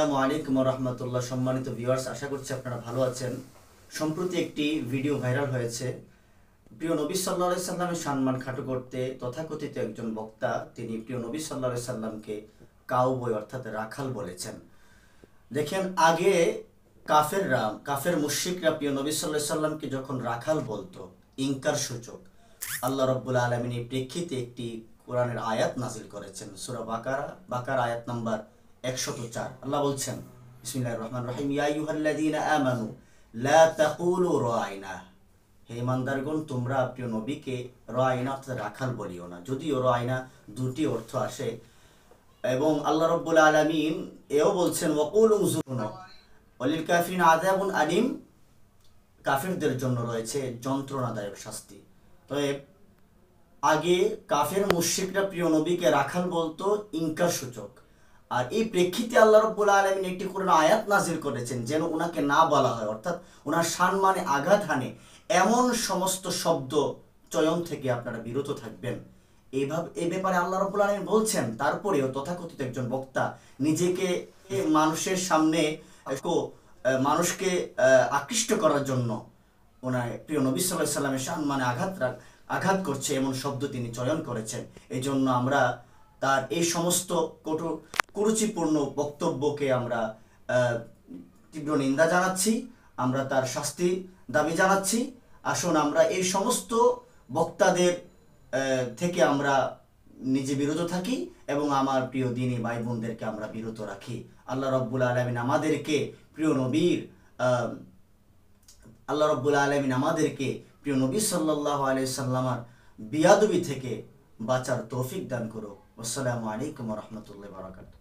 আসসালামু আলাইকুম ওয়া রাহমাতুল্লাহ। সম্মানিত ভিউয়ার্স, আশা করছি আপনারা ভালো আছেন। সম্প্রতি একটি ভিডিও ভাইরাল হয়েছে। প্রিয় নবী সাল্লাল্লাহু আলাইহি সাল্লামের সম্মান খাটো করতে তথাকথিত একজন বক্তা তিনি প্রিয় নবী সাল্লাল্লাহু আলাইহি সাল্লামকে কাউবয় অর্থাৎ রাখাল বলেছেন। দেখেন, আগে কাফের মুশরিকরা প্রিয় নবী সাল্লাল্লাহু আলাইহি সাল্লামকে যখন রাখাল বলতো, ইনকার সূচক, আল্লাহ রাব্বুল আলামিন এই প্রেক্ষিতে একটি কোরআনের আয়াত নাজিল করেছেন। সূরা বাকারা আয়াত নাম্বার 104। আল্লাহ বলছেন, বিসমিল্লাহির রহমানির রহিম, ইয়া আইয়ুহাল্লাযীনা আমানু লা তাকুলু রাইনা। হে ইমানদারগণ, তোমরা প্রিয় নবীকে রাইনা অর্থাৎ রাখাল বলিও না। যদিও রাইনা দুটি অর্থ আসে, এবং আল্লাহ রাব্বুল আলামিন এও বলছেন, ওয়াকুলু যুরনা ওয়ালিল কাফিরিনা আযাবুন আলিম, কাফেরদের জন্য রয়েছে যন্ত্রণাদায়ক শাস্তি। তবে আগে কাফের মুশরিকরা প্রিয় নবীকে রাখাল বলতো ইনকার সূচক, আর এই প্রেক্ষিতে আল্লাহ রাব্বুল আলামিন একটি কোরআন আয়াত নাজিল করেছেন যেন ওনাকে না বলা হয়, অর্থাৎ ওনার সম্মানে আঘাত হানে এমন সমস্ত শব্দ চয়ন থেকে আপনারা বিরত থাকবেন। এই ব্যাপারে আল্লাহ রাব্বুল আলামিন বলছেন। তারপরেও তথাকথিত একজন বক্তা নিজেকে মানুষের সামনে মানুষকে আকৃষ্ট করার জন্য ওনার প্রিয় নবী সাল্লাল্লাহু আলাইহি সাল্লামের সম্মানে আঘাত করছে এমন শব্দ তিনি চয়ন করেছেন। এই জন্য আমরা তার এই সমস্ত কুরুচিপূর্ণ বক্তব্যকে আমরা তীব্র নিন্দা জানাচ্ছি, আমরা তার শাস্তি দাবি জানাচ্ছি। আসুন আমরা এই সমস্ত বক্তাদের থেকে আমরা নিজে বিরত থাকি এবং আমার প্রিয় দ্বীনী ভাই বোনদেরকে আমরা বিরত রাখি। আল্লাহ রাব্বুল আলামিন আমাদেরকে প্রিয় নবী সাল্লাল্লাহু আলাইহি সাল্লামের বিয়াদবি থেকে বাঁচার তৌফিক দান করুক। আসসালামু আলাইকুম ওয়া রাহমাতুল্লাহি ওয়া বারাকাতুহু।